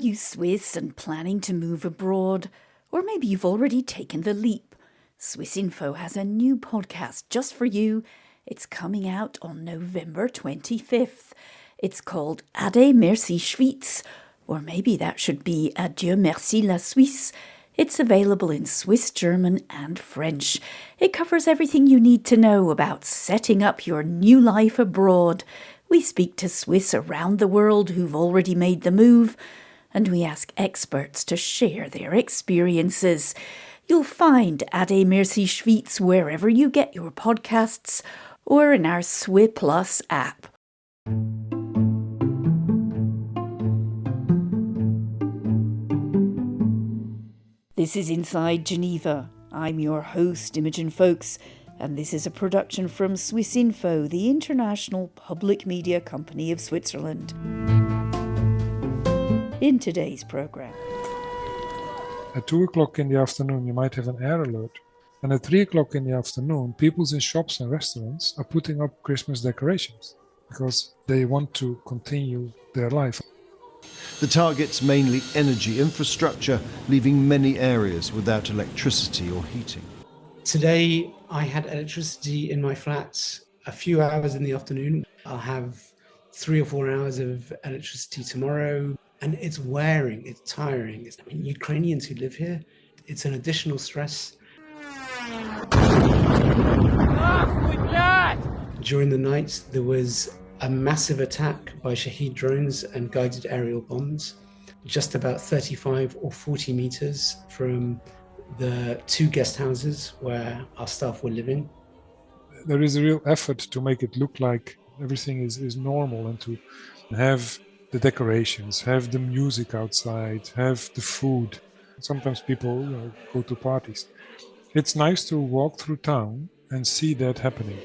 you Swiss and planning to move abroad? Or maybe you've already taken the leap. Swissinfo has a new podcast just for you. It's coming out on November 25th. It's called Ade Merci Schweiz, or maybe that should be Adieu Merci la Suisse. It's available in Swiss, German and French. It covers everything you need to know about setting up your new life abroad. We speak to Swiss around the world who've already made the move, and we ask experts to share their experiences. You'll find Ade Merci Schweiz wherever you get your podcasts or in our Swi Plus app. This is Inside Geneva. I'm your host, Imogen Folks, and this is a production from Swissinfo, the international public media company of Switzerland. In today's programme. At 2 o'clock in the afternoon, you might have an air alert. And at 3 o'clock in the afternoon, people in shops and restaurants are putting up Christmas decorations because they want to continue their life. The target's mainly energy infrastructure, leaving many areas without electricity or heating. Today, I had electricity in my flat a few hours in the afternoon. I'll have 3 or 4 hours of electricity tomorrow. And it's wearing, it's tiring. Ukrainians who live here, it's an additional stress. During the night, there was a massive attack by Shahed drones and guided aerial bombs, just about 35 or 40 meters from the 2 guest houses where our staff were living. There is a real effort to make it look like everything is normal and to have the decorations, have the music outside, have the food. Sometimes people go to parties. It's nice to walk through town and see that happening.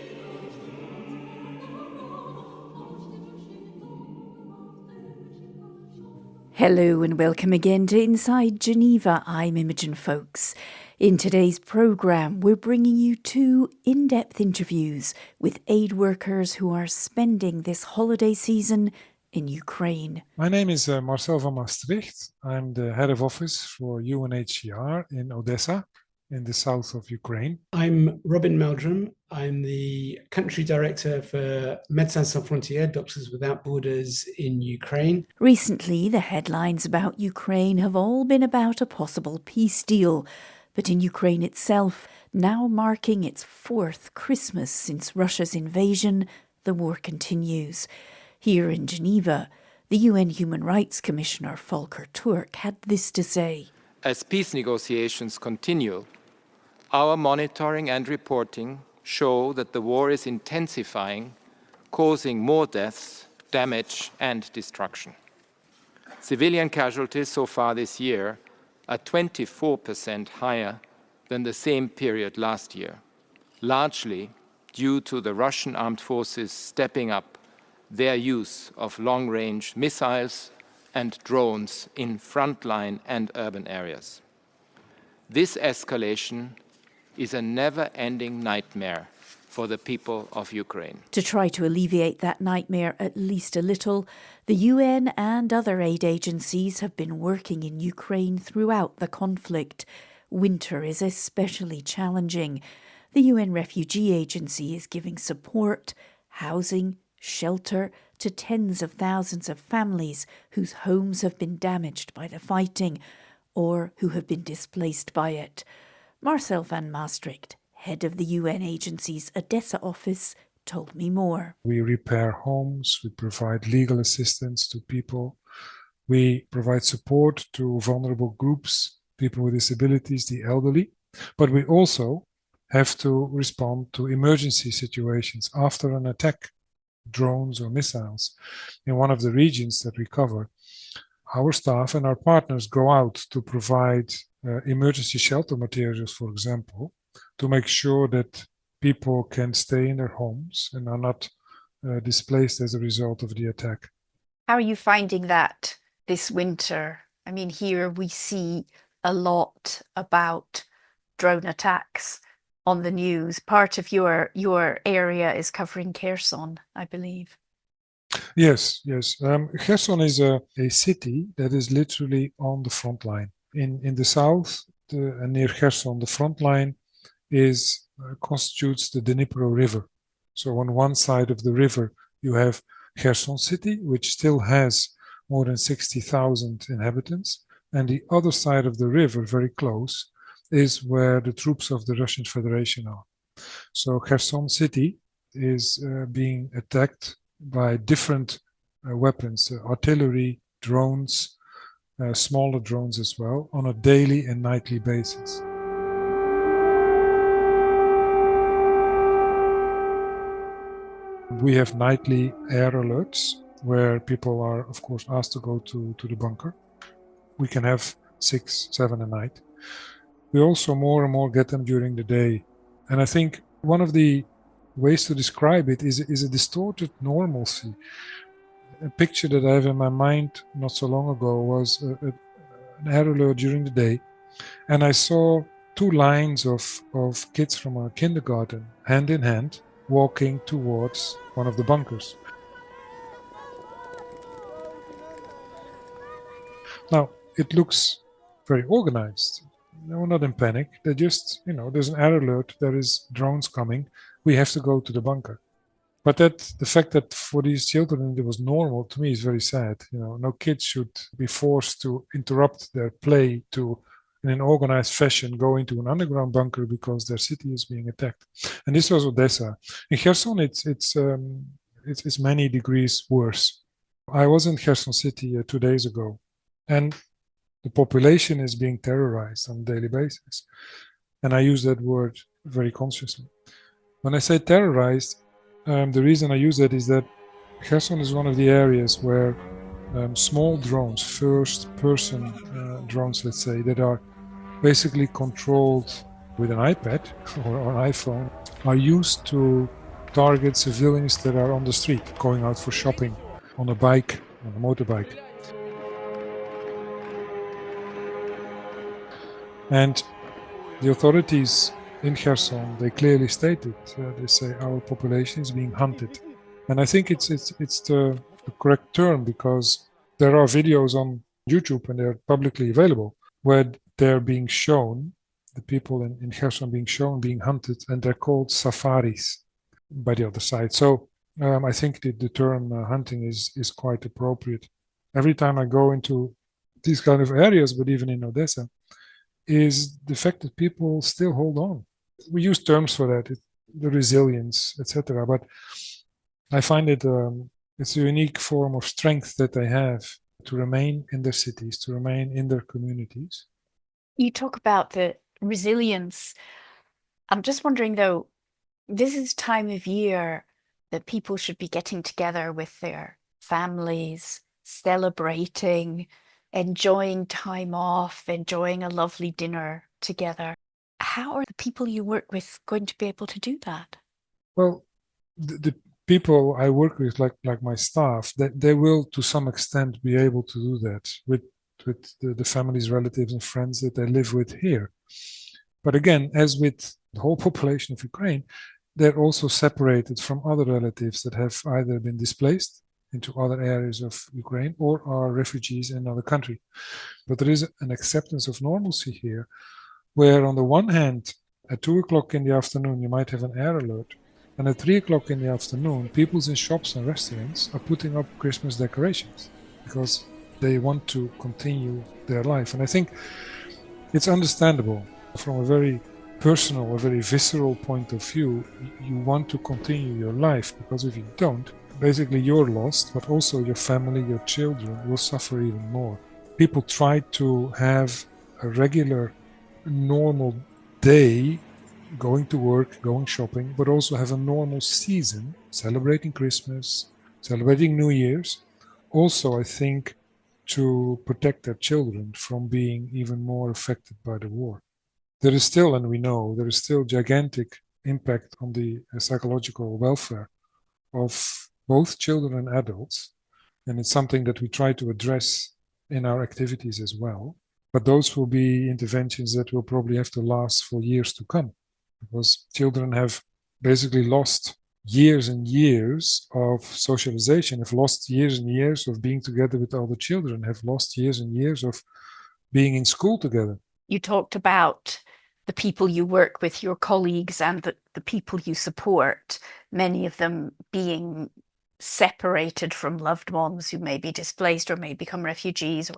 Hello and welcome again to Inside Geneva. I'm Imogen Folks. In today's programme, we're bringing you 2 in-depth interviews with aid workers who are spending this holiday season in Ukraine. My name is Marcel van Maastrigt. I'm the head of office for UNHCR in Odessa, in the south of Ukraine. I'm Robin Meldrum. I'm the country director for Médecins Sans Frontières, Doctors Without Borders in Ukraine. Recently, the headlines about Ukraine have all been about a possible peace deal. But in Ukraine itself, now marking its 4th Christmas since Russia's invasion, the war continues. Here in Geneva, the UN Human Rights Commissioner Volker Turk had this to say. As peace negotiations continue, our monitoring and reporting show that the war is intensifying, causing more deaths, damage and destruction. Civilian casualties so far this year are 24% higher than the same period last year, largely due to the Russian armed forces stepping up their use of long-range missiles and drones in frontline and urban areas. This escalation is a never-ending nightmare for the people of Ukraine. To try to alleviate that nightmare at least a little, the UN and other aid agencies have been working in Ukraine throughout the conflict. Winter is especially challenging. The UN Refugee Agency is giving support, housing, shelter to tens of thousands of families whose homes have been damaged by the fighting or who have been displaced by it. Marcel van Maastrigt, head of the UN agency's Odessa office, told me more. We repair homes, we provide legal assistance to people, we provide support to vulnerable groups, people with disabilities, the elderly, but we also have to respond to emergency situations after an attack, drones or missiles. In one of the regions that we cover, our staff and our partners go out to provide emergency shelter materials, for example, to make sure that people can stay in their homes and are not displaced as a result of the attack. How are you finding that this winter? I mean, here we see a lot about drone attacks on the news. Part of your area is covering Kherson, I believe. Yes. Kherson is a city that is literally on the front line. In the south, near Kherson, the front line constitutes the Dnipro River. So on one side of the river, you have Kherson city, which still has more than 60,000 inhabitants. And the other side of the river, very close, is where the troops of the Russian Federation are. So Kherson city is being attacked by different weapons, artillery, drones, smaller drones as well, on a daily and nightly basis. We have nightly air alerts where people are, of course, asked to go to the bunker. We can have 6, 7 a night. We also more and more get them during the day. And I think one of the ways to describe it is a distorted normalcy. A picture that I have in my mind not so long ago was an air alert during the day. And I saw 2 lines of kids from a kindergarten, hand in hand, walking towards one of the bunkers. Now, it looks very organized. No, not in panic. They just, there's an air alert, there is drones coming, we have to go to the bunker. But the fact that for these children it was normal, to me is very sad. No kids should be forced to interrupt their play to, in an organized fashion, go into an underground bunker because their city is being attacked. And this was Odessa. In Kherson, it's many degrees worse. I was in Kherson city 2 days ago, and the population is being terrorized on a daily basis. And I use that word very consciously. When I say terrorized, the reason I use that is that Kherson is one of the areas where small drones, first-person drones, let's say, that are basically controlled with an iPad or an iPhone, are used to target civilians that are on the street, going out for shopping, on a bike, on a motorbike. And the authorities in Kherson, they clearly stated, they say our population is being hunted. And I think it's the correct term, because there are videos on YouTube, and they're publicly available, where they're being shown, the people in Kherson being shown being hunted, and they're called safaris by the other side. So I think the term hunting is quite appropriate. Every time I go into these kind of areas, but even in Odessa, is the fact that people still hold on. We use terms for that, the resilience, etc. But I find it's a unique form of strength that they have to remain in their cities, to remain in their communities. You talk about the resilience. I'm just wondering, though, this is time of year that people should be getting together with their families, celebrating, enjoying time off, enjoying a lovely dinner together. How are the people you work with going to be able to do that? Well, the people I work with, like my staff, they will to some extent be able to do that with the families, relatives, and friends that they live with here. But again, as with the whole population of Ukraine, they're also separated from other relatives that have either been displaced into other areas of Ukraine or are refugees in another country. But there is an acceptance of normalcy here, where on the one hand, at 2 o'clock in the afternoon, you might have an air alert, and at 3 o'clock in the afternoon, people in shops and restaurants are putting up Christmas decorations because they want to continue their life. And I think it's understandable from a very personal, a very visceral point of view. You want to continue your life, because if you don't, basically you're lost, but also your family, your children will suffer even more. People try to have a regular, normal day, going to work, going shopping, but also have a normal season, celebrating Christmas, celebrating New Year's. Also, I think, to protect their children from being even more affected by the war. There is still, and we know, there is still gigantic impact on the psychological welfare of both children and adults. And it's something that we try to address in our activities as well. But those will be interventions that will probably have to last for years to come, because children have basically lost years and years of socialization, have lost years and years of being together with other children, have lost years and years of being in school together. You talked about the people you work with, your colleagues, and the people you support, many of them being separated from loved ones who may be displaced or may become refugees.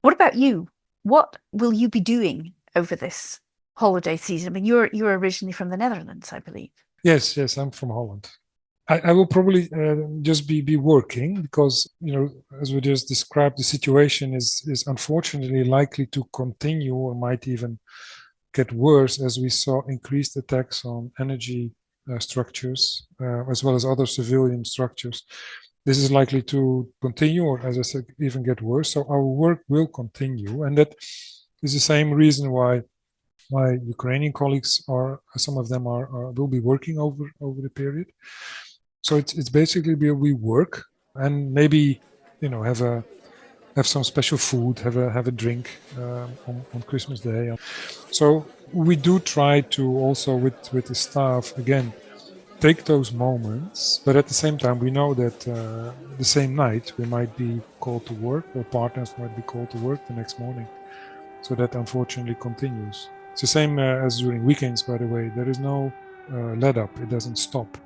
What about you? What will you be doing over this holiday season? I mean, you're originally from the Netherlands, I believe. Yes, I'm from Holland. I will probably just be working because, as we just described, the situation is unfortunately likely to continue or might even get worse as we saw increased attacks on energy structures as well as other civilian structures. This is likely to continue or, as I said, even get worse. So our work will continue. And that is the same reason why my Ukrainian colleagues some of them will be working over the period. So it's basically we work and maybe have some special food, have a drink on Christmas Day. So we do try to also with the staff again take those moments, but at the same time we know that the same night we might be called to work, or partners might be called to work the next morning. So that unfortunately continues. It's the same as during weekends, by the way. There is no let up. It doesn't stop.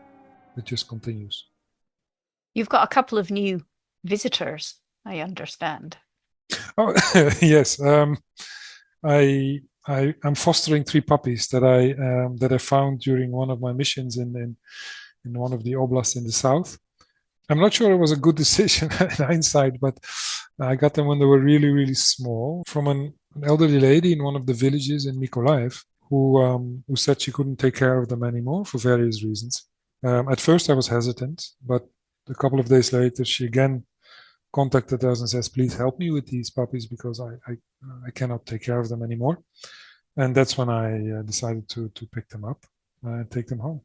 It just continues. You've got a couple of new visitors, I understand. Oh, yes. I'm fostering 3 puppies that I found during one of my missions in one of the oblasts in the south. I'm not sure it was a good decision in hindsight, but I got them when they were really, really small from an elderly lady in one of the villages in Mykolaiv who said she couldn't take care of them anymore for various reasons. At first I was hesitant, but a couple of days later she again contacted us and says, please help me with these puppies because I cannot take care of them anymore. And that's when I decided to pick them up and take them home.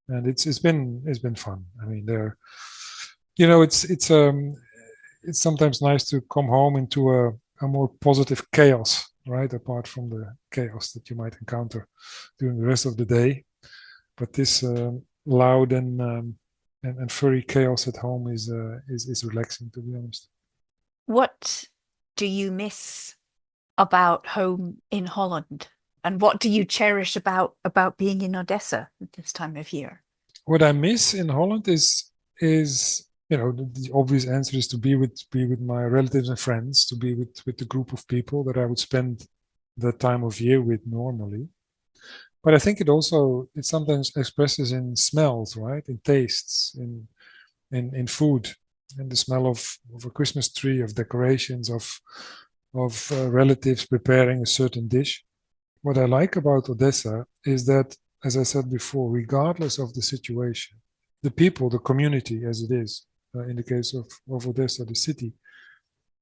And it's been fun. I mean, they're, it's sometimes nice to come home into a more positive chaos, right? Apart from the chaos that you might encounter during the rest of the day. But this loud and furry chaos at home is relaxing, to be honest. What do you miss about home in Holland? And what do you cherish about being in Odessa at this time of year? What I miss in Holland is the obvious answer is to be with my relatives and friends, to be with the group of people that I would spend that time of year with normally. But I think it sometimes expresses in smells, right? In tastes, in food, in the smell of a Christmas tree, of decorations, of relatives preparing a certain dish. What I like about Odessa is that, as I said before, regardless of the situation, the people, the community as it is, in the case of Odessa, the city,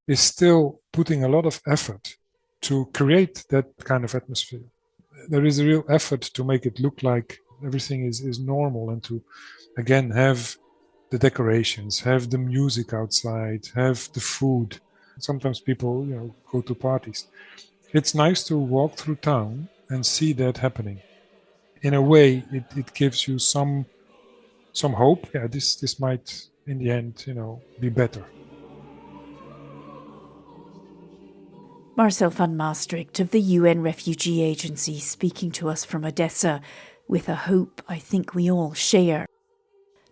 is still putting a lot of effort to create that kind of atmosphere. There is a real effort to make it look like everything is normal and to, again, have the decorations, have the music outside, have the food. Sometimes people, go to parties. It's nice to walk through town and see that happening. In a way, it gives you some hope. Yeah, this might, in the end, be better. Marcel van Maastrigt of the UN Refugee Agency speaking to us from Odessa with a hope I think we all share.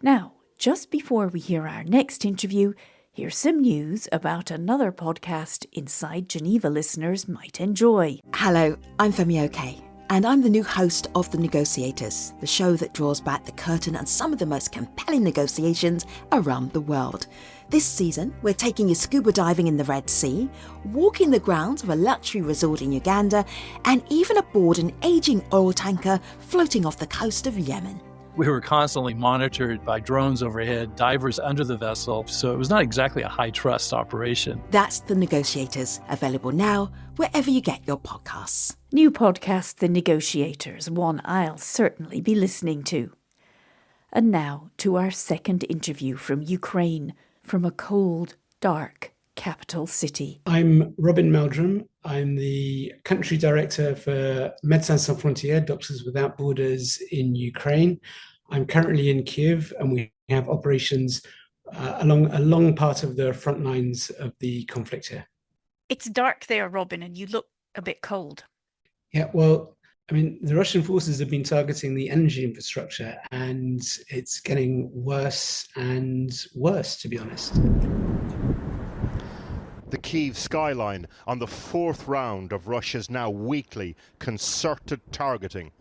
Now, just before we hear our next interview, here's some news about another podcast Inside Geneva listeners might enjoy. Hello, I'm Femi Oke, and I'm the new host of The Negotiators, the show that draws back the curtain on some of the most compelling negotiations around the world. This season, we're taking you scuba diving in the Red Sea, walking the grounds of a luxury resort in Uganda, and even aboard an aging oil tanker floating off the coast of Yemen. We were constantly monitored by drones overhead, divers under the vessel, so it was not exactly a high-trust operation. That's The Negotiators, available now wherever you get your podcasts. New podcast, The Negotiators, one I'll certainly be listening to. And now to our second interview from Ukraine, from a cold, dark capital city. I'm Robin Meldrum. I'm the country director for Médecins Sans Frontières, Doctors Without Borders in Ukraine. I'm currently in Kiev, and we have operations along a long part of the front lines of the conflict here. It's dark there, Robin, and you look a bit cold. Yeah, well, I mean, the Russian forces have been targeting the energy infrastructure, and it's getting worse and worse, to be honest. The Kyiv skyline on the fourth round of Russia's now weekly concerted targeting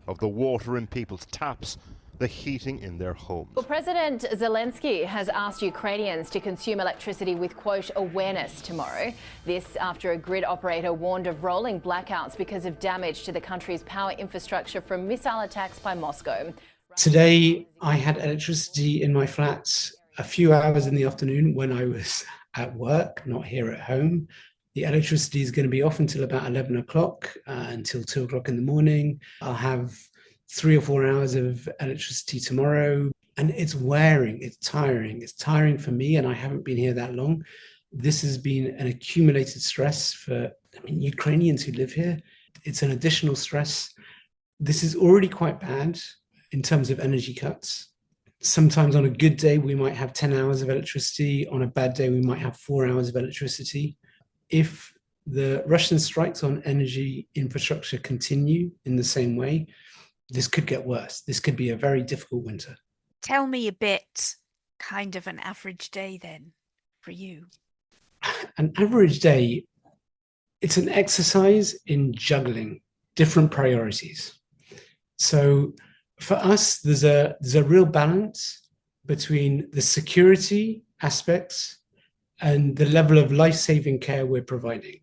of the water in people's taps, the heating in their homes. Well, President Zelensky has asked Ukrainians to consume electricity with, quote, awareness tomorrow. This after a grid operator warned of rolling blackouts because of damage to the country's power infrastructure from missile attacks by Moscow. Today, I had electricity in my flat a few hours in the afternoon when I was at work, not here at home. The electricity is going to be off until about 11 o'clock, until 2 o'clock in the morning. I'll have 3 or 4 hours of electricity tomorrow, and it's wearing, it's tiring for me, and I haven't been here that long. This has been an accumulated stress for Ukrainians who live here. It's an additional stress. This is already quite bad in terms of energy cuts. Sometimes on a good day, we might have 10 hours of electricity. On a bad day, we might have 4 hours of electricity. If the Russian strikes on energy infrastructure continue in the same way, this could get worse. This could be a very difficult winter. Tell me a bit, kind of an average day then, for you. An average day, it's an exercise in juggling different priorities. So for us, there's a real balance between the security aspects and the level of life-saving care we're providing.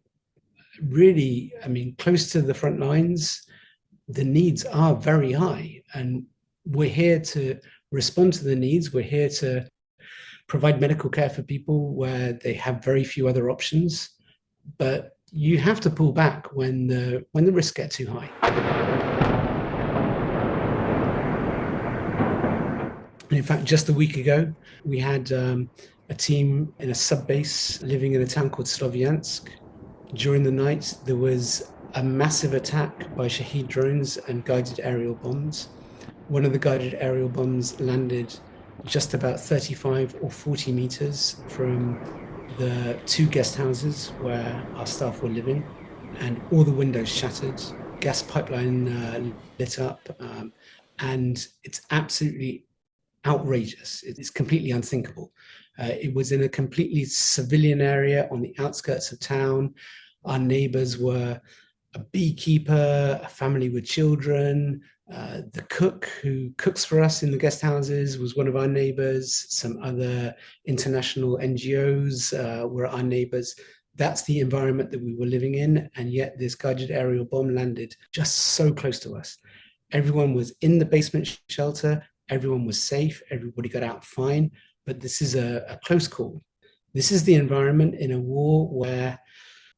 Really, close to the front lines, the needs are very high, and we're here to respond to the needs. We're here to provide medical care for people where they have very few other options, but you have to pull back when the risks get too high. And in fact, just a week ago, we had a team in a sub-base living in a town called Sloviansk. During the night, there was a massive attack by Shahed drones and guided aerial bombs. One of the guided aerial bombs landed just about 35 or 40 meters from the 2 guest houses where our staff were living, and all the windows shattered, gas pipeline lit up, and it's absolutely outrageous. It's completely unthinkable. It was in a completely civilian area on the outskirts of town. Our neighbors were a beekeeper, a family with children. The cook who cooks for us in the guest houses was one of our neighbors. Some other international NGOs were our neighbors. That's the environment that we were living in, and yet this guided aerial bomb landed just so close to us. Everyone was in the basement shelter. Everyone was safe. Everybody got out fine. But this is a close call. This is the environment in a war where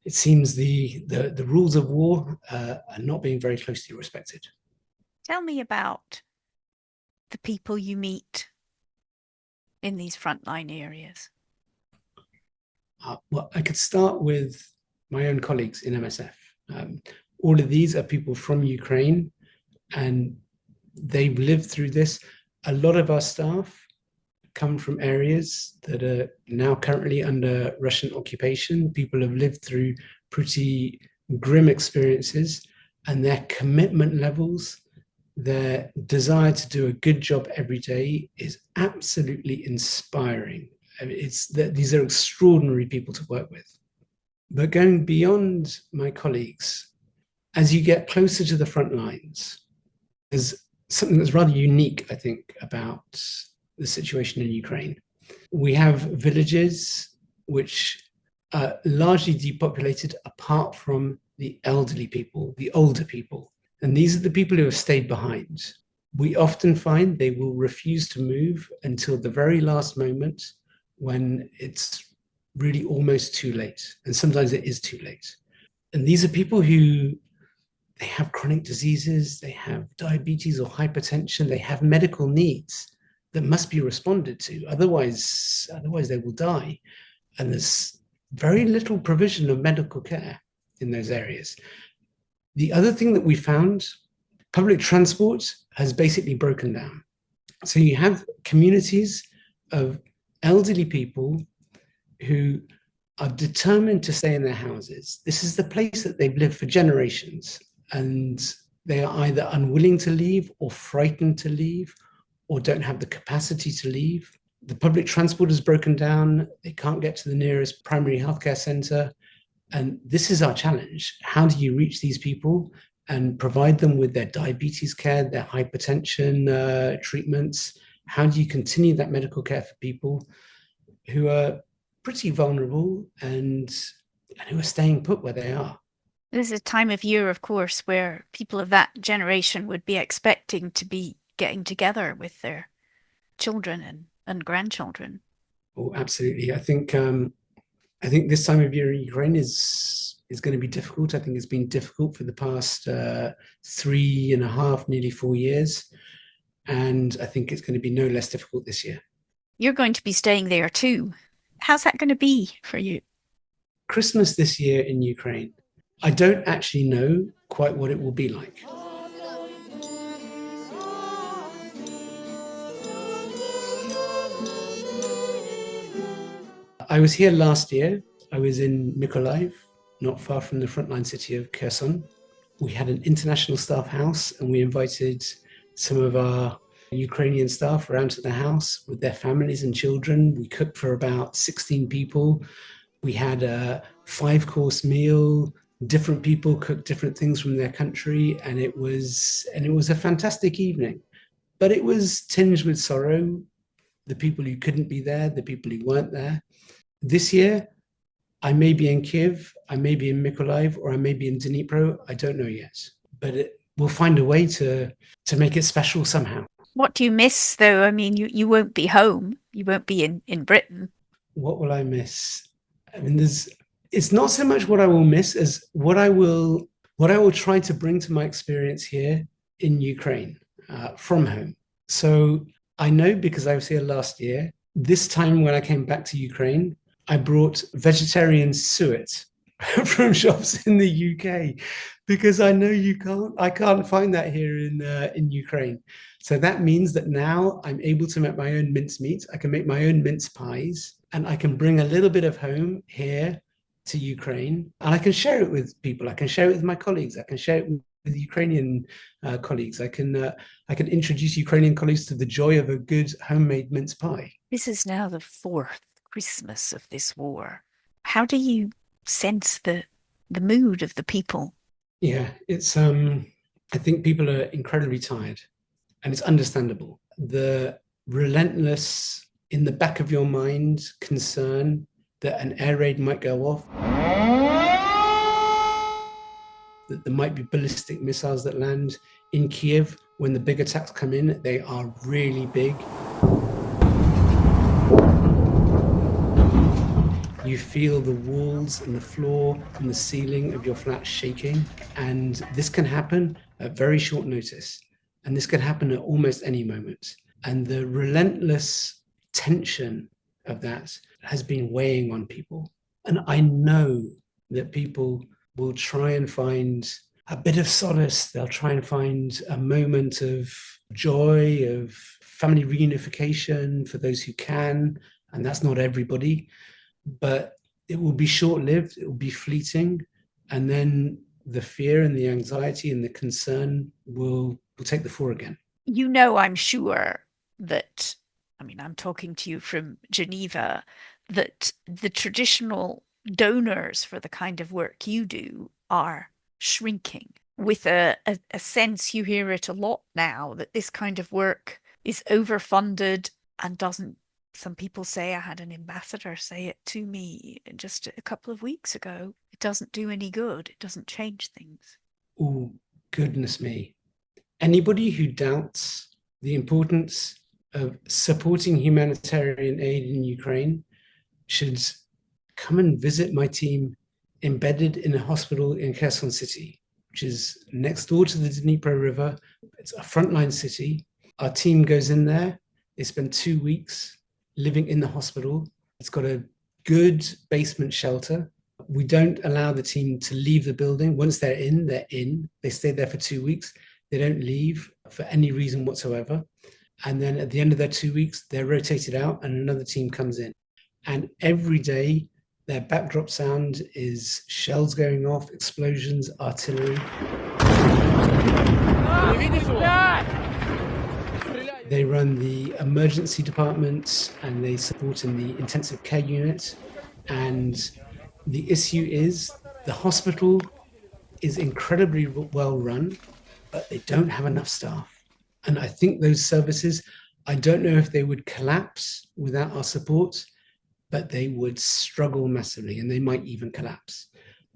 it seems the rules of war are not being very closely respected. Tell me about the people you meet in these frontline areas. Well, I could start with my own colleagues in MSF. All of these are people from Ukraine, and they've lived through this. A lot of our staff come from areas that are now currently under Russian occupation. People have lived through pretty grim experiences, and their commitment levels, their desire to do a good job every day is absolutely inspiring. These are extraordinary people to work with. But going beyond my colleagues, as you get closer to the front lines, there's something that's rather unique, I think, about the situation in Ukraine. We have villages which are largely depopulated apart from the elderly people, the older people. And these are the people who have stayed behind. We often find they will refuse to move until the very last moment when it's really almost too late. And sometimes it is too late. And these are people who they have chronic diseases, they have diabetes or hypertension, they have medical needs that must be responded to. Otherwise they will die. And there's very little provision of medical care in those areas. The other thing that we found, public transport has basically broken down. So you have communities of elderly people who are determined to stay in their houses. This is the place that they've lived for generations, and they are either unwilling to leave or frightened to leave or don't have the capacity to leave. The public transport is broken down. They can't get to the nearest primary healthcare center. And this is our challenge. How do you reach these people and provide them with their diabetes care, their hypertension treatments? How do you continue that medical care for people who are pretty vulnerable and who are staying put where they are? This is a time of year, of course, where people of that generation would be expecting to be getting together with their children and grandchildren. Oh, absolutely. I think this time of year in Ukraine is going to be difficult. I think it's been difficult for the past 3.5, nearly 4 years. And I think it's going to be no less difficult this year. You're going to be staying there too. How's that going to be for you? Christmas this year in Ukraine, I don't actually know quite what it will be like. I was here last year. I was in Mykolaiv, not far from the frontline city of Kherson. We had an international staff house, and we invited some of our Ukrainian staff around to the house with their families and children. We cooked for about 16 people. We had a 5-course meal. Different people cooked different things from their country, and it was a fantastic evening. But it was tinged with sorrow. The people who couldn't be there, the people who weren't there. This year, I may be in Kiev, I may be in Mykolaiv, or I may be in Dnipro. I don't know yet, but we'll find a way to make it special somehow. What do you miss, though? I mean, you won't be home. You won't be in Britain. What will I miss? I mean, it's not so much what I will miss as what I will try to bring to my experience here in Ukraine from home. So I know, because I was here last year, this time when I came back to Ukraine, I brought vegetarian suet from shops in the UK, because I know I can't find that here in Ukraine. So that means that now I'm able to make my own mincemeat. I can make my own mince pies, and I can bring a little bit of home here to Ukraine, and I can share it with people. I can share it with my colleagues. I can share it with Ukrainian colleagues. I can introduce Ukrainian colleagues to the joy of a good homemade mince pie. This is now the 4th Christmas of this war. How do you sense the mood of the people? Yeah, it's I think people are incredibly tired, and it's understandable. The relentless, in the back of your mind, concern that an air raid might go off, that there might be ballistic missiles that land in Kiev. When the big attacks come in, they are really big. You feel the walls and the floor and the ceiling of your flat shaking. And this can happen at very short notice. And this can happen at almost any moment. And the relentless tension of that has been weighing on people. And I know that people will try and find a bit of solace. They'll try and find a moment of joy, of family reunification for those who can. And that's not everybody. But it will be short-lived, it will be fleeting, and then the fear and the anxiety and the concern will take the floor again. You know, I'm sure that, I mean, I'm talking to you from Geneva, that the traditional donors for the kind of work you do are shrinking, with a sense, you hear it a lot now, that this kind of work is overfunded and doesn't. Some people say, I had an ambassador say it to me just a couple of weeks ago, it doesn't do any good. It doesn't change things. Oh, goodness me. Anybody who doubts the importance of supporting humanitarian aid in Ukraine should come and visit my team embedded in a hospital in Kherson city, which is next door to the Dnipro River. It's a frontline city. Our team goes in there. They spend 2 weeks living in the hospital. It's got a good basement shelter. We don't allow the team to leave the building. Once they're in, they're in. They stay there for 2 weeks. They don't leave for any reason whatsoever. And then at the end of their 2 weeks, they're rotated out and another team comes in. And every day, their backdrop sound is shells going off, explosions, artillery. They run the emergency department and they support in the intensive care unit. And the issue is the hospital is incredibly well run, but they don't have enough staff. And I think those services, I don't know if they would collapse without our support, but they would struggle massively and they might even collapse.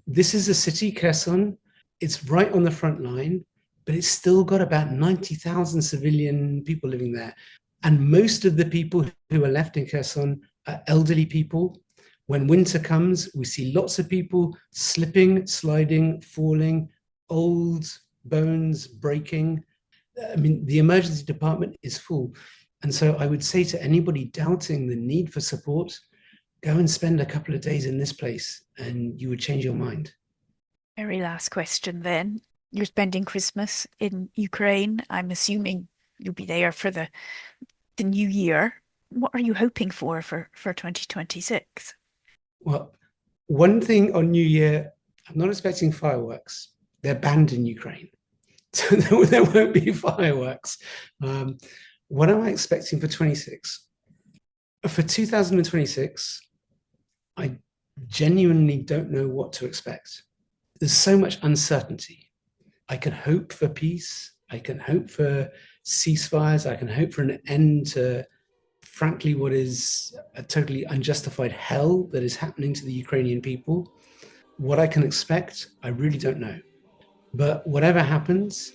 This is a city, Kherson. It's right on the front line, but it's still got about 90,000 civilian people living there. And most of the people who are left in Kherson are elderly people. When winter comes, we see lots of people slipping, sliding, falling, old bones breaking. I mean, the emergency department is full. And so I would say to anybody doubting the need for support, go and spend a couple of days in this place and you would change your mind. Very last question then. You're spending Christmas in Ukraine. I'm assuming you'll be there for the new year. What are you hoping for 2026? Well, one thing on New Year, I'm not expecting fireworks. They're banned in Ukraine. So there won't be fireworks. What am I expecting for 26? For 2026, I genuinely don't know what to expect. There's so much uncertainty. I can hope for peace. I can hope for ceasefires. I can hope for an end to, frankly, what is a totally unjustified hell that is happening to the Ukrainian people. What I can expect, I really don't know. But whatever happens,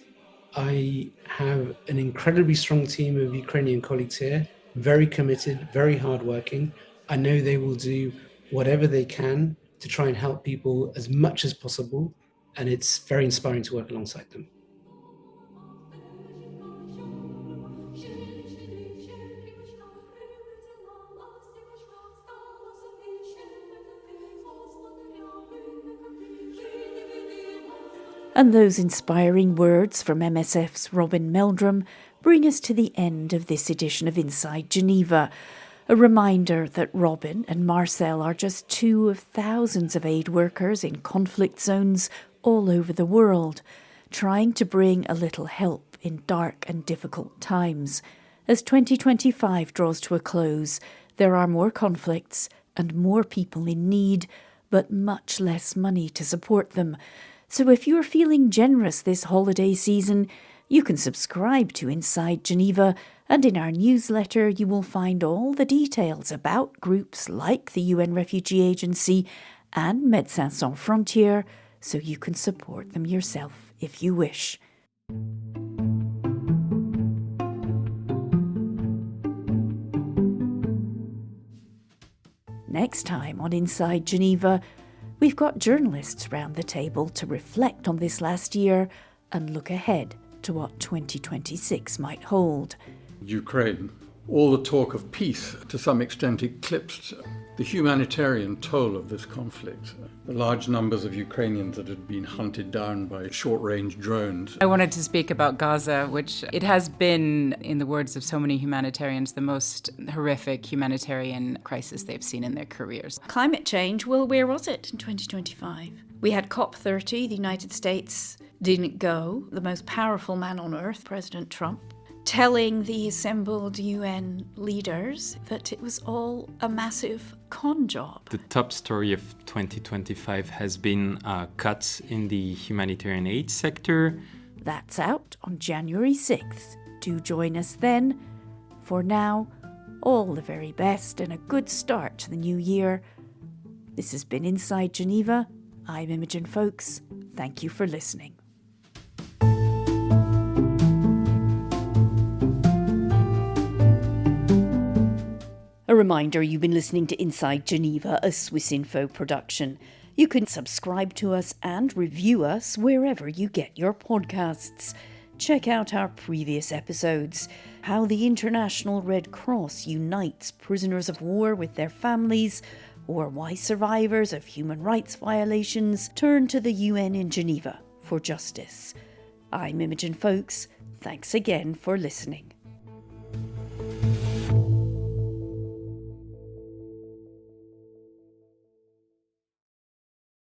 I have an incredibly strong team of Ukrainian colleagues here, very committed, very hardworking. I know they will do whatever they can to try and help people as much as possible, and it's very inspiring to work alongside them. And those inspiring words from MSF's Robin Meldrum bring us to the end of this edition of Inside Geneva. A reminder that Robin and Marcel are just two of thousands of aid workers in conflict zones all over the world, trying to bring a little help in dark and difficult times. As 2025 draws to a close, there are more conflicts and more people in need, but much less money to support them. So if you're feeling generous this holiday season, you can subscribe to Inside Geneva, and in our newsletter you will find all the details about groups like the UN Refugee Agency and Médecins Sans Frontières, so you can support them yourself if you wish. Next time on Inside Geneva, we've got journalists round the table to reflect on this last year and look ahead to what 2026 might hold. Ukraine. All the talk of peace to some extent eclipsed the humanitarian toll of this conflict. The large numbers of Ukrainians that had been hunted down by short-range drones. I wanted to speak about Gaza, which it has been, in the words of so many humanitarians, the most horrific humanitarian crisis they've seen in their careers. Climate change, well, where was it in 2025? We had COP30, the United States didn't go. The most powerful man on earth, President Trump, telling the assembled UN leaders that it was all a massive con job. The top story of 2025 has been cuts in the humanitarian aid sector. That's out on January 6th. Do join us then. For now, all the very best and a good start to the new year. This has been Inside Geneva. I'm Imogen Folks. Thank you for listening. A reminder, you've been listening to Inside Geneva, a Swissinfo production. You can subscribe to us and review us wherever you get your podcasts. Check out our previous episodes, how the International Red Cross unites prisoners of war with their families, or why survivors of human rights violations turn to the UN in Geneva for justice. I'm Imogen Folks. Thanks again for listening.